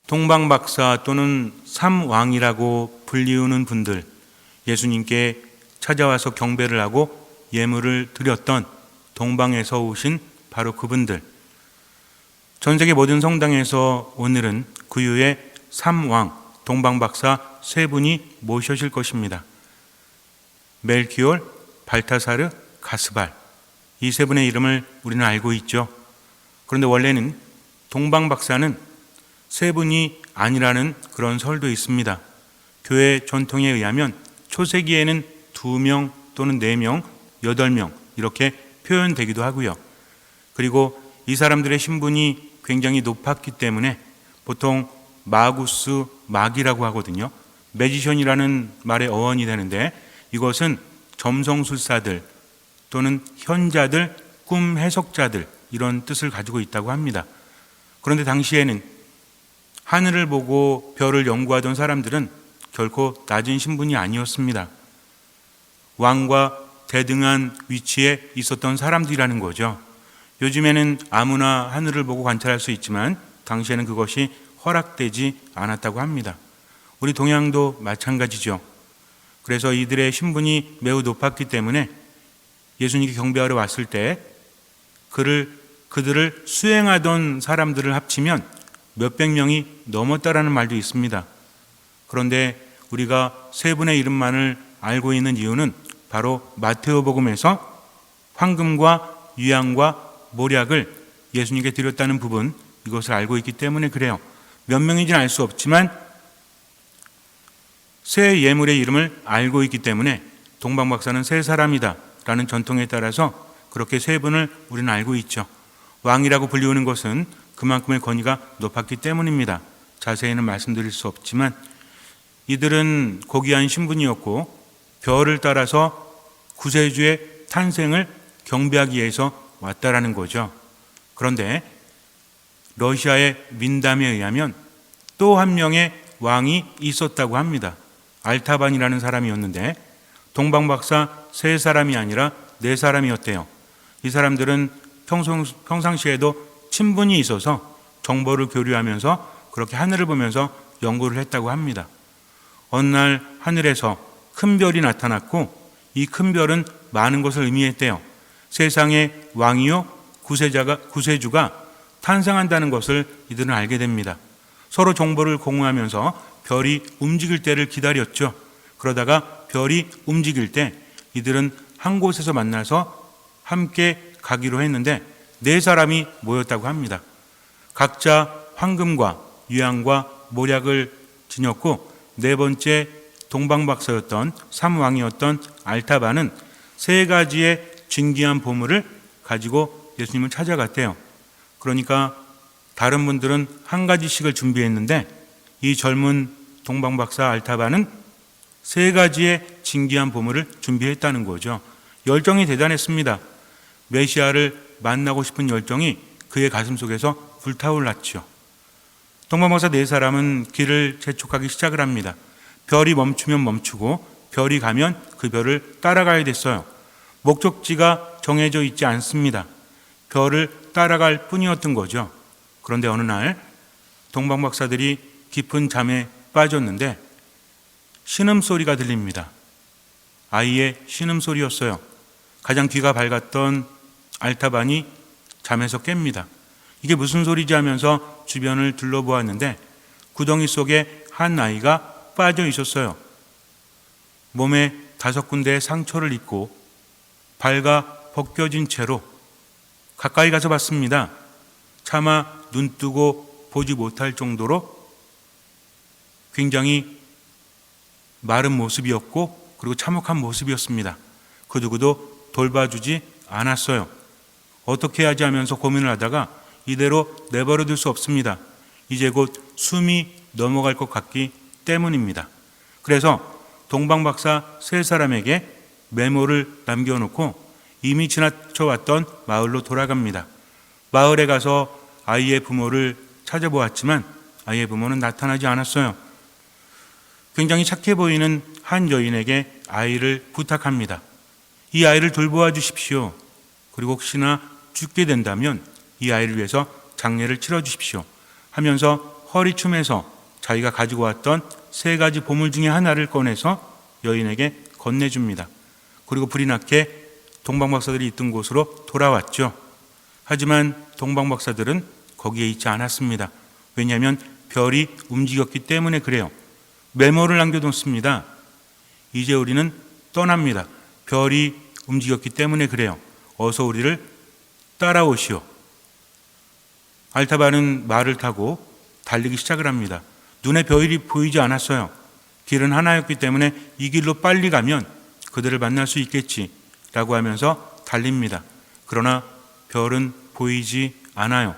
동방박사 또는 삼왕이라고 불리우는 분들, 예수님께 찾아와서 경배를 하고 예물을 드렸던 동방에서 오신 바로 그분들, 전 세계 모든 성당에서 오늘은 구유의 삼왕, 동방박사 세 분이 모셔질 것입니다. 멜키올, 발타사르, 가스발, 이 세 분의 이름을 우리는 알고 있죠. 그런데 원래는 동방박사는 세 분이 아니라는 그런 설도 있습니다. 교회 전통에 의하면 초세기에는 2명 또는 4명, 8명 이렇게 표현되기도 하고요. 그리고 이 사람들의 신분이 굉장히 높았기 때문에 보통 마구스, 마기라고 하거든요. 매지션이라는 말의 어원이 되는데 이것은 점성술사들 또는 현자들, 꿈 해석자들 이런 뜻을 가지고 있다고 합니다. 그런데 당시에는 하늘을 보고 별을 연구하던 사람들은 결코 낮은 신분이 아니었습니다. 왕과 대등한 위치에 있었던 사람들이라는 거죠. 요즘에는 아무나 하늘을 보고 관찰할 수 있지만 당시에는 그것이 허락되지 않았다고 합니다. 우리 동양도 마찬가지죠. 그래서 이들의 신분이 매우 높았기 때문에 예수님께 경배하러 왔을 때 그들을 수행하던 사람들을 합치면 몇백 명이 넘었다라는 말도 있습니다. 그런데 우리가 세 분의 이름만을 알고 있는 이유는 바로 마테오복음에서 황금과 유향과 모략을 예수님께 드렸다는 부분, 이것을 알고 있기 때문에 그래요. 몇 명인지는 알 수 없지만 새 예물의 이름을 알고 있기 때문에 동방박사는 세 사람이다 라는 전통에 따라서 그렇게 세 분을 우리는 알고 있죠. 왕이라고 불리우는 것은 그만큼의 권위가 높았기 때문입니다. 자세히는 말씀드릴 수 없지만 이들은 고귀한 신분이었고 별을 따라서 구세주의 탄생을 경배하기 위해서 왔다라는 거죠. 그런데 러시아의 민담에 의하면 또 한 명의 왕이 있었다고 합니다. 알타반이라는 사람이었는데 동방박사 세 사람이 아니라 네 사람이었대요. 이 사람들은 평상시에도 친분이 있어서 정보를 교류하면서 그렇게 하늘을 보면서 연구를 했다고 합니다. 어느 날 하늘에서 큰 별이 나타났고 이 큰 별은 많은 것을 의미했대요. 세상의 왕이요 구세주가 탄생한다는 것을 이들은 알게 됩니다. 서로 정보를 공유하면서 별이 움직일 때를 기다렸죠. 그러다가 별이 움직일 때 이들은 한 곳에서 만나서 함께 가기로 했는데 네 사람이 모였다고 합니다. 각자 황금과 유향과 모략을 지녔고 네 번째 동방박사였던 삼왕이었던 알타반은 세 가지의 진귀한 보물을 가지고 예수님을 찾아갔대요. 그러니까 다른 분들은 한 가지씩을 준비했는데 이 젊은 동방박사 알타반은 세 가지의 진귀한 보물을 준비했다는 거죠. 열정이 대단했습니다. 메시아를 만나고 싶은 열정이 그의 가슴 속에서 불타올랐죠. 동방박사 네 사람은 길을 재촉하기 시작을 합니다. 별이 멈추면 멈추고 별이 가면 그 별을 따라가야 됐어요. 목적지가 정해져 있지 않습니다. 별을 따라갈 뿐이었던 거죠. 그런데 어느 날 동방박사들이 깊은 잠에 빠졌는데 신음소리가 들립니다. 아이의 신음소리였어요. 가장 귀가 밝았던 알타반이 잠에서 깹니다. 이게 무슨 소리지 하면서 주변을 둘러보았는데 구덩이 속에 한 아이가 빠져 있었어요. 몸에 5군데의 상처를 입고 발가 벗겨진 채로 가까이 가서 봤습니다. 차마 눈 뜨고 보지 못할 정도로 굉장히 마른 모습이었고 그리고 참혹한 모습이었습니다. 그 누구도 돌봐주지 않았어요. 어떻게 하지 하면서 고민을 하다가 이대로 내버려둘 수 없습니다. 이제 곧 숨이 넘어갈 것 같기 때문입니다. 그래서 동방박사 세 사람에게 메모를 남겨놓고 이미 지나쳐왔던 마을로 돌아갑니다. 마을에 가서 아이의 부모를 찾아보았지만 아이의 부모는 나타나지 않았어요. 굉장히 착해 보이는 한 여인에게 아이를 부탁합니다. 이 아이를 돌보아 주십시오. 그리고 혹시나 죽게 된다면 이 아이를 위해서 장례를 치러 주십시오 하면서 허리춤에서 자기가 가지고 왔던 3가지 보물 중에 하나를 꺼내서 여인에게 건네줍니다. 그리고 불이 나게 동방박사들이 있던 곳으로 돌아왔죠. 하지만 동방박사들은 거기에 있지 않았습니다. 왜냐하면 별이 움직였기 때문에 그래요. 메모를 남겨뒀습니다. 이제 우리는 떠납니다. 별이 움직였기 때문에 그래요. 어서 우리를 따라오시오. 알타바는 말을 타고 달리기 시작을 합니다. 눈에 별이 보이지 않았어요. 길은 하나였기 때문에 이 길로 빨리 가면 그들을 만날 수 있겠지 라고 하면서 달립니다. 그러나 별은 보이지 않아요.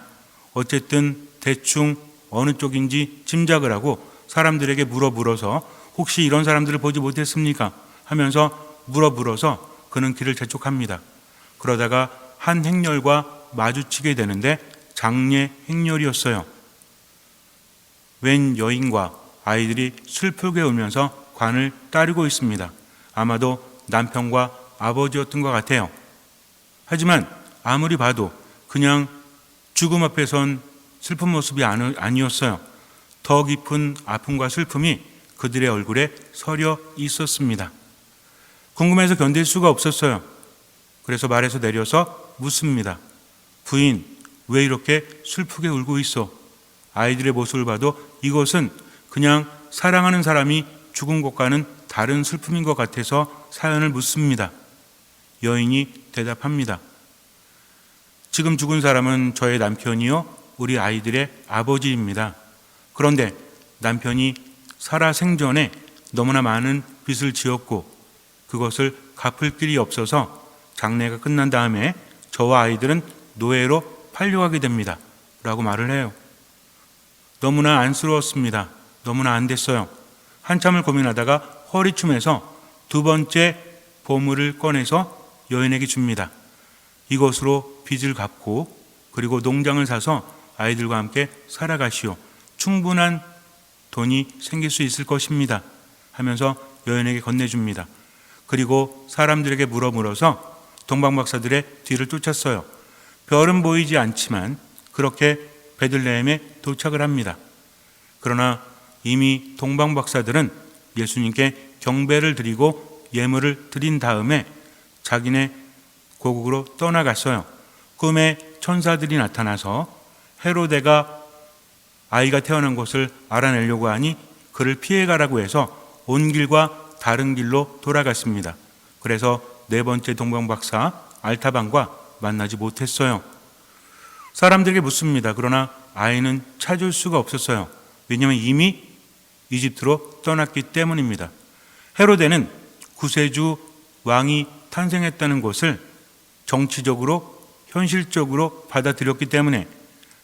어쨌든 대충 어느 쪽인지 짐작을 하고 사람들에게 물어서 혹시 이런 사람들을 보지 못했습니까? 하면서 물어서 그는 길을 재촉합니다. 그러다가 한 행렬과 마주치게 되는데 장례 행렬이었어요. 웬 여인과 아이들이 슬프게 울면서 관을 따르고 있습니다. 아마도 남편과 아버지였던 것 같아요. 하지만 아무리 봐도 그냥 죽음 앞에 선 슬픈 모습이 아니었어요. 더 깊은 아픔과 슬픔이 그들의 얼굴에 서려 있었습니다. 궁금해서 견딜 수가 없었어요. 그래서 말에서 내려서 묻습니다. 부인, 왜 이렇게 슬프게 울고 있어? 아이들의 모습을 봐도 이것은 그냥 사랑하는 사람이 죽은 것과는 다른 슬픔인 것 같아서 사연을 묻습니다. 여인이 대답합니다. 지금 죽은 사람은 저의 남편이요, 우리 아이들의 아버지입니다. 그런데 남편이 살아 생전에 너무나 많은 빚을 지었고 그것을 갚을 길이 없어서 장례가 끝난 다음에 저와 아이들은 노예로 팔려가게 됩니다. 라고 말을 해요. 너무나 안쓰러웠습니다. 너무나 안 됐어요. 한참을 고민하다가 허리춤에서 2번째 보물을 꺼내서 여인에게 줍니다. 이것으로 빚을 갚고 그리고 농장을 사서 아이들과 함께 살아가시오. 충분한 돈이 생길 수 있을 것입니다. 하면서 여인에게 건네줍니다. 그리고 사람들에게 물어서 동방박사들의 뒤를 쫓았어요. 별은 보이지 않지만 그렇게 베들레헴에 도착을 합니다. 그러나 이미 동방박사들은 예수님께 경배를 드리고 예물을 드린 다음에 자기네 고국으로 떠나갔어요. 꿈에 천사들이 나타나서 헤로데가 아이가 태어난 곳을 알아내려고 하니 그를 피해가라고 해서 온 길과 다른 길로 돌아갔습니다. 그래서 4번째 동방박사 알타반과 만나지 못했어요. 사람들에게 묻습니다. 그러나 아이는 찾을 수가 없었어요. 왜냐하면 이미 이집트로 떠났기 때문입니다. 헤로데는 구세주 왕이 탄생했다는 것을 정치적으로 현실적으로 받아들였기 때문에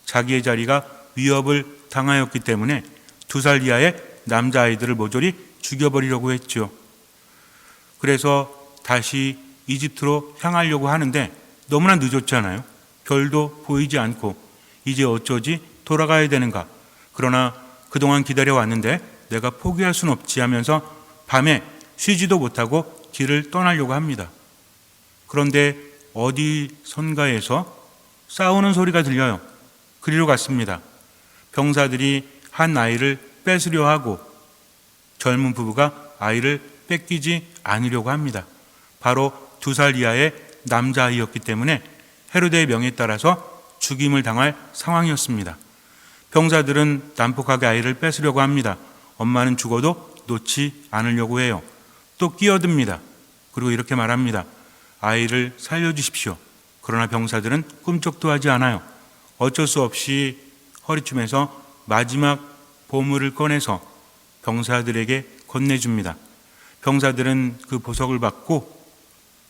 자기의 자리가 위협을 당하였기 때문에 2살 이하의 남자아이들을 모조리 죽여버리려고 했죠. 그래서 다시 이집트로 향하려고 하는데 너무나 늦었잖아요. 별도 보이지 않고 이제 어쩌지 돌아가야 되는가. 그러나 그동안 기다려왔는데 내가 포기할 순 없지 하면서 밤에 쉬지도 못하고 길을 떠나려고 합니다. 그런데 어디선가에서 싸우는 소리가 들려요. 그리로 갔습니다. 병사들이 한 아이를 뺏으려 하고 젊은 부부가 아이를 뺏기지 않으려고 합니다. 바로 2살 이하의 남자아이였기 때문에 헤로데의 명에 따라서 죽임을 당할 상황이었습니다. 병사들은 난폭하게 아이를 뺏으려고 합니다. 엄마는 죽어도 놓지 않으려고 해요. 또 끼어듭니다. 그리고 이렇게 말합니다. 아이를 살려주십시오. 그러나 병사들은 꿈쩍도 하지 않아요. 어쩔 수 없이 허리춤에서 마지막 보물을 꺼내서 병사들에게 건네줍니다. 병사들은 그 보석을 받고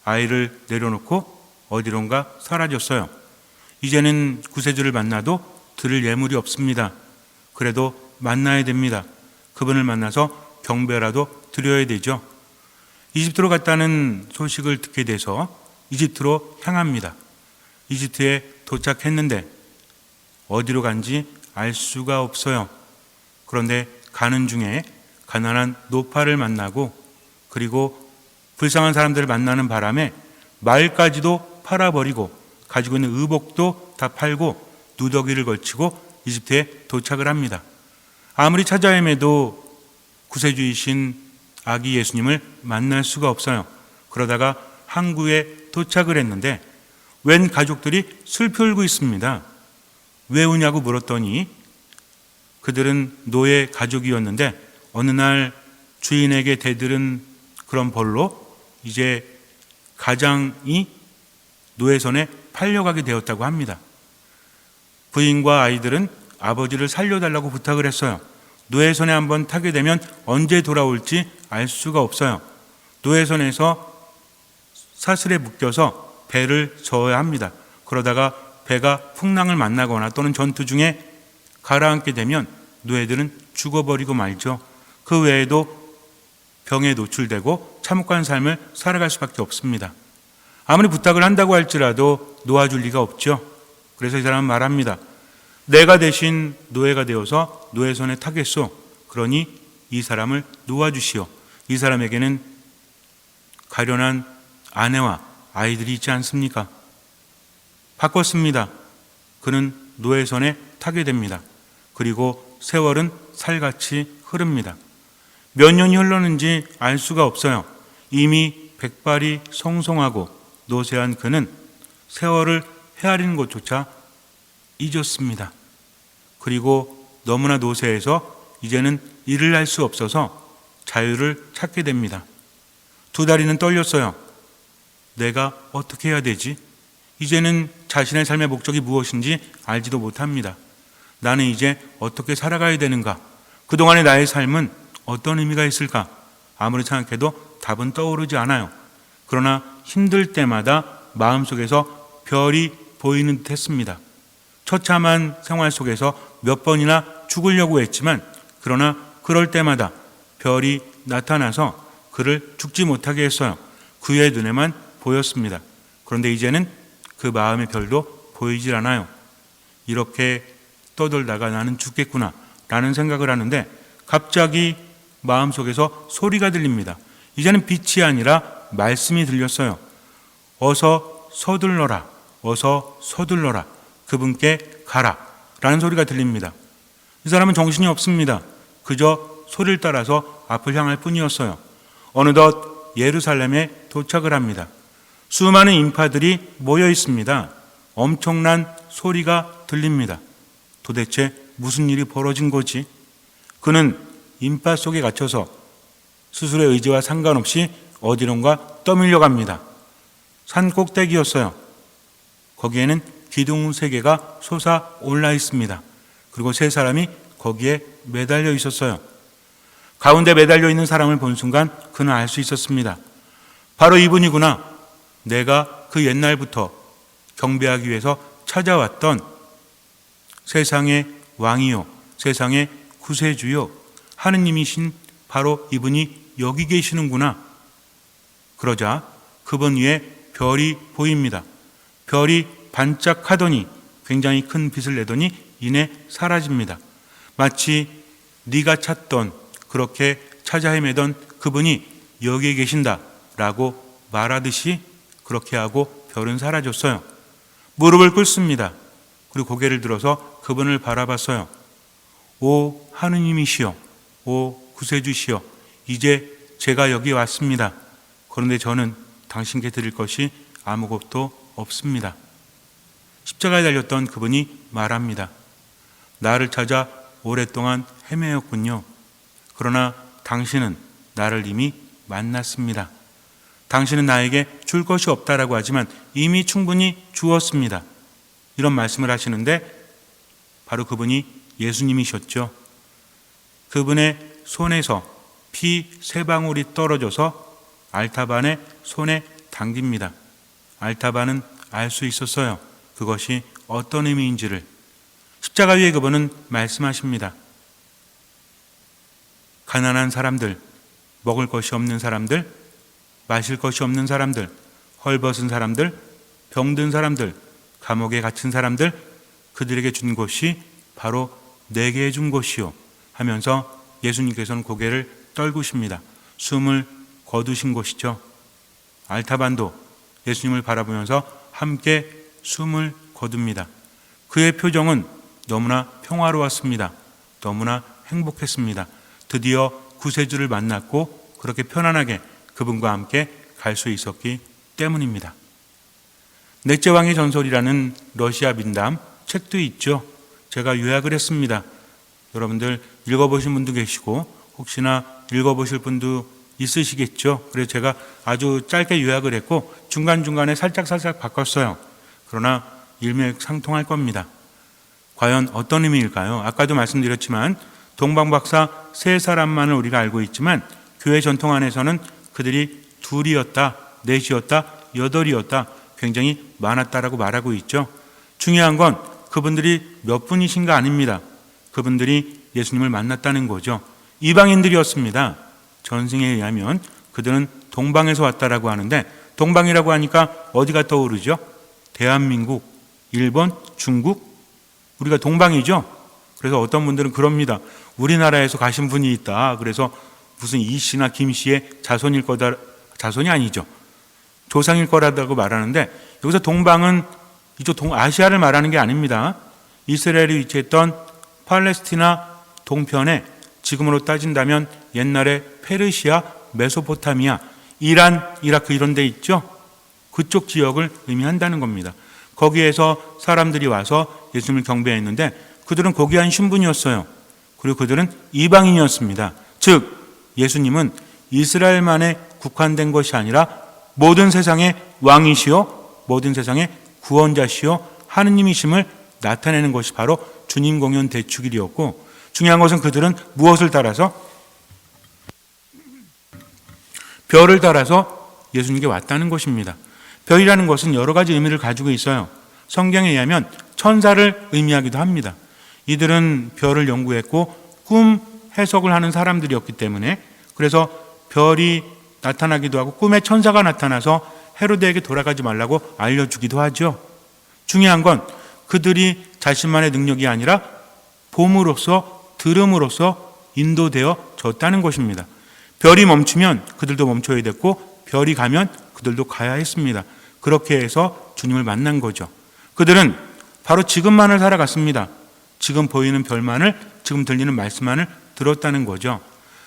아이를 내려놓고 어디론가 사라졌어요. 이제는 구세주를 만나도 드릴 예물이 없습니다. 그래도 만나야 됩니다. 그분을 만나서 경배라도 드려야 되죠. 이집트로 갔다는 소식을 듣게 돼서 이집트로 향합니다. 이집트에 도착했는데 어디로 간지 알 수가 없어요. 그런데 가는 중에 가난한 노파를 만나고 그리고 불쌍한 사람들을 만나는 바람에 말까지도 팔아버리고 가지고 있는 의복도 다 팔고 누더기를 걸치고 이집트에 도착을 합니다. 아무리 찾아 헤매도 구세주이신 아기 예수님을 만날 수가 없어요. 그러다가 항구에 도착을 했는데 웬 가족들이 슬피 울고 있습니다. 왜 우냐고 물었더니 그들은 노예 가족이었는데 어느 날 주인에게 대들은 그런 벌로 이제 가장이 노예 손에 팔려가게 되었다고 합니다. 부인과 아이들은 아버지를 살려달라고 부탁을 했어요. 노예 손에 한번 타게 되면 언제 돌아올지 알 수가 없어요. 노예 손에서 사슬에 묶여서 배를 저어야 합니다. 그러다가 배가 풍랑을 만나거나 또는 전투 중에 가라앉게 되면 노예들은 죽어버리고 말죠. 그 외에도 병에 노출되고 참혹한 삶을 살아갈 수밖에 없습니다. 아무리 부탁을 한다고 할지라도 놓아줄 리가 없죠. 그래서 이 사람은 말합니다. 내가 대신 노예가 되어서 노예 손에 타겠소. 그러니 이 사람을 놓아주시오. 이 사람에게는 가련한 아내와 아이들이 있지 않습니까? 바꿨습니다. 그는 노예 손에 타게 됩니다. 그리고 세월은 살같이 흐릅니다. 몇 년이 흘렀는지 알 수가 없어요. 이미 백발이 성성하고 노쇠한 그는 세월을 헤아리는 것조차 잊었습니다. 그리고 너무나 노쇠해서 이제는 일을 할 수 없어서 자유를 찾게 됩니다. 두 다리는 떨렸어요. 내가 어떻게 해야 되지? 이제는 자신의 삶의 목적이 무엇인지 알지도 못합니다. 나는 이제 어떻게 살아가야 되는가? 그동안의 나의 삶은 어떤 의미가 있을까? 아무리 생각해도 답은 떠오르지 않아요. 그러나 힘들 때마다 마음속에서 별이 보이는 듯 했습니다. 처참한 생활 속에서 몇 번이나 죽으려고 했지만 그러나 그럴 때마다 별이 나타나서 그를 죽지 못하게 했어요. 그의 눈에만 보였습니다. 그런데 이제는 그 마음의 별도 보이질 않아요. 이렇게 떠돌다가 나는 죽겠구나 라는 생각을 하는데 갑자기 마음속에서 소리가 들립니다. 이제는 빛이 아니라 말씀이 들렸어요. 어서 서둘러라. 어서 서둘러라. 그분께 가라. 라는 소리가 들립니다. 이 사람은 정신이 없습니다. 그저 소리를 따라서 앞을 향할 뿐이었어요. 어느덧 예루살렘에 도착을 합니다. 수많은 인파들이 모여 있습니다. 엄청난 소리가 들립니다. 도대체 무슨 일이 벌어진 거지? 그는 인파 속에 갇혀서 스스로의 의지와 상관없이 어디론가 떠밀려 갑니다. 산 꼭대기였어요. 거기에는 기둥 3개가 솟아 올라 있습니다. 그리고 3사람이 거기에 매달려 있었어요. 가운데 매달려 있는 사람을 본 순간 그는 알 수 있었습니다. 바로 이분이구나. 내가 그 옛날부터 경배하기 위해서 찾아왔던 세상의 왕이요, 세상의 구세주요, 하느님이신 바로 이분이 여기 계시는구나. 그러자 그분 위에 별이 보입니다. 별이 반짝하더니 굉장히 큰 빛을 내더니 이내 사라집니다. 마치 네가 찾던, 그렇게 찾아 헤매던 그분이 여기에 계신다라고 말하듯이 그렇게 하고 별은 사라졌어요. 무릎을 꿇습니다. 그리고 고개를 들어서 그분을 바라봤어요. 오 하느님이시여, 오 구세주시여, 이제 제가 여기 왔습니다. 그런데 저는 당신께 드릴 것이 아무것도 없습니다. 십자가에 달렸던 그분이 말합니다. 나를 찾아 오랫동안 헤매었군요. 그러나 당신은 나를 이미 만났습니다. 당신은 나에게 줄 것이 없다라고 하지만 이미 충분히 주었습니다. 이런 말씀을 하시는데 바로 그분이 예수님이셨죠. 그분의 손에서 피 3방울이 떨어져서 알타반의 손에 당깁니다. 알타반은 알 수 있었어요. 그것이 어떤 의미인지를. 십자가 위에 그분은 말씀하십니다. 가난한 사람들, 먹을 것이 없는 사람들, 마실 것이 없는 사람들, 헐벗은 사람들, 병든 사람들, 감옥에 갇힌 사람들, 그들에게 준 것이 바로 내게 준 것이요 하면서 예수님께서는 고개를 떨구십니다. 숨을 거두신 것이죠. 알타반도 예수님을 바라보면서 함께 숨을 거둡니다. 그의 표정은 너무나 평화로웠습니다. 너무나 행복했습니다. 드디어 구세주를 만났고 그렇게 편안하게 그분과 함께 갈 수 있었기 때문입니다. 넷째 왕의 전설이라는 러시아 민담 책도 있죠. 제가 요약을 했습니다. 여러분들 읽어보신 분도 계시고 혹시나 읽어보실 분도 있으시겠죠. 그래서 제가 아주 짧게 요약을 했고 중간중간에 살짝 바꿨어요. 그러나 일맥상통할 겁니다. 과연 어떤 의미일까요? 아까도 말씀드렸지만 동방박사 세 사람만을 우리가 알고 있지만 교회 전통 안에서는 그들이 둘이었다, 넷이었다, 여덟이었다, 굉장히 많았다라고 말하고 있죠. 중요한 건 그분들이 몇 분이신가 아닙니다. 그분들이 예수님을 만났다는 거죠. 이방인들이었습니다. 전승에 의하면 그들은 동방에서 왔다라고 하는데 동방이라고 하니까 어디가 떠오르죠? 대한민국, 일본, 중국, 우리가 동방이죠. 그래서 어떤 분들은 그럽니다. 우리나라에서 가신 분이 있다. 그래서 무슨 이 씨나 김 씨의 자손일 거다. 자손이 아니죠. 조상일 거라고 말하는데 여기서 동방은 이쪽 동아시아를 말하는 게 아닙니다. 이스라엘이 위치했던 팔레스티나 동편에 지금으로 따진다면 옛날에 페르시아, 메소포타미아, 이란, 이라크 이런 데 있죠. 그쪽 지역을 의미한다는 겁니다. 거기에서 사람들이 와서 예수님을 경배했는데 그들은 고귀한 신분이었어요. 그리고 그들은 이방인이었습니다. 즉 예수님은 이스라엘만에 국한된 것이 아니라 모든 세상의 왕이시요 모든 세상의 구원자시요 하느님이심을 나타내는 것이 바로 주님 공연 대축일이었고 중요한 것은 그들은 무엇을 따라서? 별을 따라서 예수님께 왔다는 것입니다. 별이라는 것은 여러 가지 의미를 가지고 있어요. 성경에 의하면 천사를 의미하기도 합니다. 이들은 별을 연구했고 꿈 해석을 하는 사람들이었기 때문에 그래서 별이 나타나기도 하고 꿈에 천사가 나타나서 헤로데에게 돌아가지 말라고 알려주기도 하죠. 중요한 건 그들이 자신만의 능력이 아니라 봄으로써 들음으로써 인도되어 졌다는 것입니다. 별이 멈추면 그들도 멈춰야 됐고 별이 가면 그들도 가야 했습니다. 그렇게 해서 주님을 만난 거죠. 그들은 바로 지금만을 살아갔습니다. 지금 보이는 별만을 지금 들리는 말씀만을 들었다는 거죠.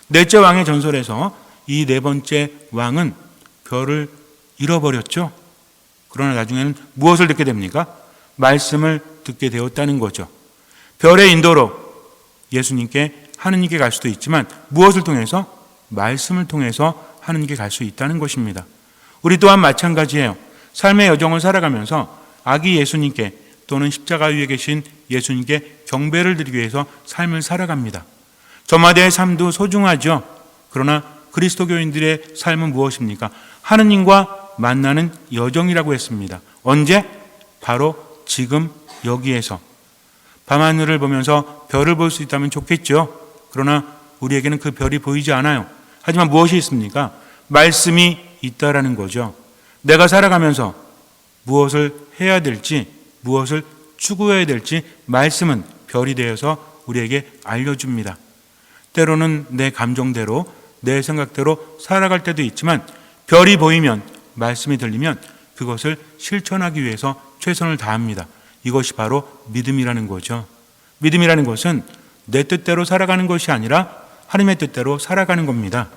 넷째 왕의 전설에서 이 네 번째 왕은 별을 잃어버렸죠. 그러나 나중에는 무엇을 듣게 됩니까? 말씀을 듣게 되었다는 거죠. 별의 인도로 예수님께 하느님께 갈 수도 있지만 무엇을 통해서? 말씀을 통해서 하느님께 갈 수 있다는 것입니다. 우리 또한 마찬가지예요. 삶의 여정을 살아가면서 아기 예수님께 또는 십자가 위에 계신 예수님께 경배를 드리기 위해서 삶을 살아갑니다. 저마다의 삶도 소중하죠. 그러나 그리스도교인들의 삶은 무엇입니까? 하느님과 만나는 여정이라고 했습니다. 언제? 바로 지금 여기에서. 밤하늘을 보면서 별을 볼 수 있다면 좋겠죠. 그러나 우리에게는 그 별이 보이지 않아요. 하지만 무엇이 있습니까? 말씀이 있다라는 거죠. 내가 살아가면서 무엇을 해야 될지, 무엇을 추구해야 될지 말씀은 별이 되어서 우리에게 알려줍니다. 때로는 내 감정대로, 내 생각대로 살아갈 때도 있지만 별이 보이면, 말씀이 들리면 그것을 실천하기 위해서 최선을 다합니다. 이것이 바로 믿음이라는 거죠. 믿음이라는 것은 내 뜻대로 살아가는 것이 아니라 하나님의 뜻대로 살아가는 겁니다.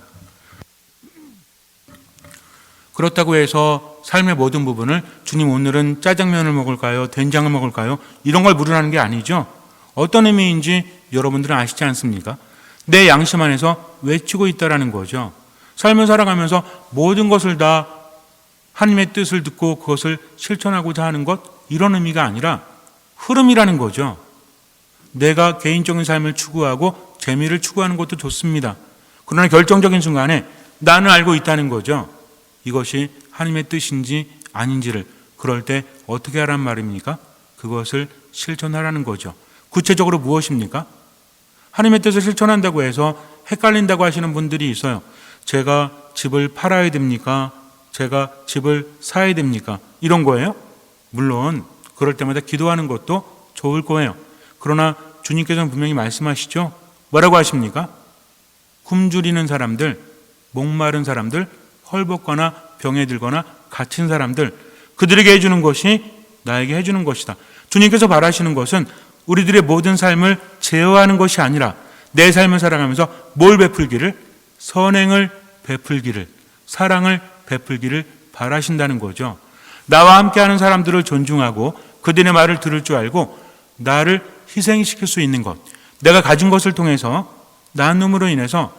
그렇다고 해서 삶의 모든 부분을 주님 오늘은 짜장면을 먹을까요? 된장을 먹을까요? 이런 걸 물으라는 게 아니죠. 어떤 의미인지 여러분들은 아시지 않습니까? 내 양심 안에서 외치고 있다라는 거죠. 삶을 살아가면서 모든 것을 다 하나님의 뜻을 듣고 그것을 실천하고자 하는 것, 이런 의미가 아니라 흐름이라는 거죠. 내가 개인적인 삶을 추구하고 재미를 추구하는 것도 좋습니다. 그러나 결정적인 순간에 나는 알고 있다는 거죠. 이것이 하나님의 뜻인지 아닌지를 그럴 때 어떻게 하란 말입니까? 그것을 실천하라는 거죠. 구체적으로 무엇입니까? 하나님의 뜻을 실천한다고 해서 헷갈린다고 하시는 분들이 있어요. 제가 집을 팔아야 됩니까? 제가 집을 사야 됩니까? 이런 거예요? 물론 그럴 때마다 기도하는 것도 좋을 거예요. 그러나 주님께서는 분명히 말씀하시죠. 뭐라고 하십니까? 굶주리는 사람들, 목마른 사람들, 헐벗거나 병에 들거나 갇힌 사람들, 그들에게 해주는 것이 나에게 해주는 것이다. 주님께서 바라시는 것은 우리들의 모든 삶을 제어하는 것이 아니라 내 삶을 살아가면서 뭘 베풀기를? 선행을 베풀기를, 사랑을 베풀기를 바라신다는 거죠. 나와 함께하는 사람들을 존중하고 그들의 말을 들을 줄 알고 나를 희생시킬 수 있는 것, 내가 가진 것을 통해서 나눔으로 인해서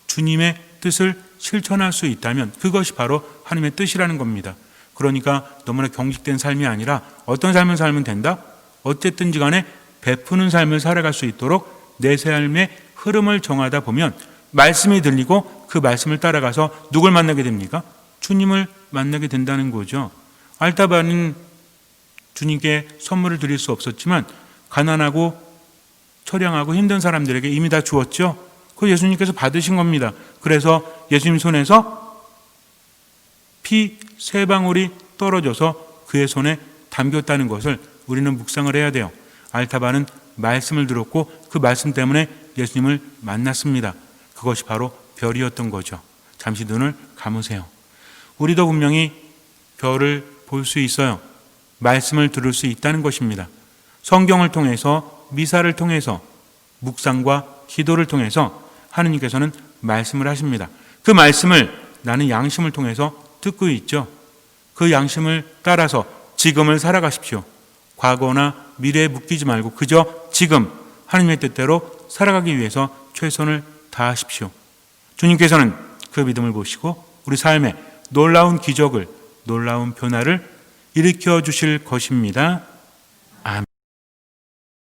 주님의 뜻을 실천할 수 있다면 그것이 바로 하나님의 뜻이라는 겁니다. 그러니까 너무나 경직된 삶이 아니라 어떤 삶을 살면 된다? 어쨌든지 간에 베푸는 삶을 살아갈 수 있도록 내 삶의 흐름을 정하다 보면 말씀이 들리고 그 말씀을 따라가서 누굴 만나게 됩니까? 주님을 만나게 된다는 거죠. 알다바는 주님께 선물을 드릴 수 없었지만 가난하고 처량하고 힘든 사람들에게 이미 다 주었죠. 그걸 예수님께서 받으신 겁니다. 그래서 예수님 손에서 피 3방울이 떨어져서 그의 손에 담겼다는 것을 우리는 묵상을 해야 돼요. 알타바는 말씀을 들었고 그 말씀 때문에 예수님을 만났습니다. 그것이 바로 별이었던 거죠. 잠시 눈을 감으세요. 우리도 분명히 별을 볼 수 있어요. 말씀을 들을 수 있다는 것입니다. 성경을 통해서, 미사를 통해서, 묵상과 기도를 통해서 하느님께서는 말씀을 하십니다. 그 말씀을 나는 양심을 통해서 듣고 있죠. 그 양심을 따라서 지금을 살아가십시오. 과거나 미래에 묶이지 말고 그저 지금 하나님의 뜻대로 살아가기 위해서 최선을 다하십시오. 주님께서는 그 믿음을 보시고 우리 삶에 놀라운 기적을, 놀라운 변화를 일으켜 주실 것입니다.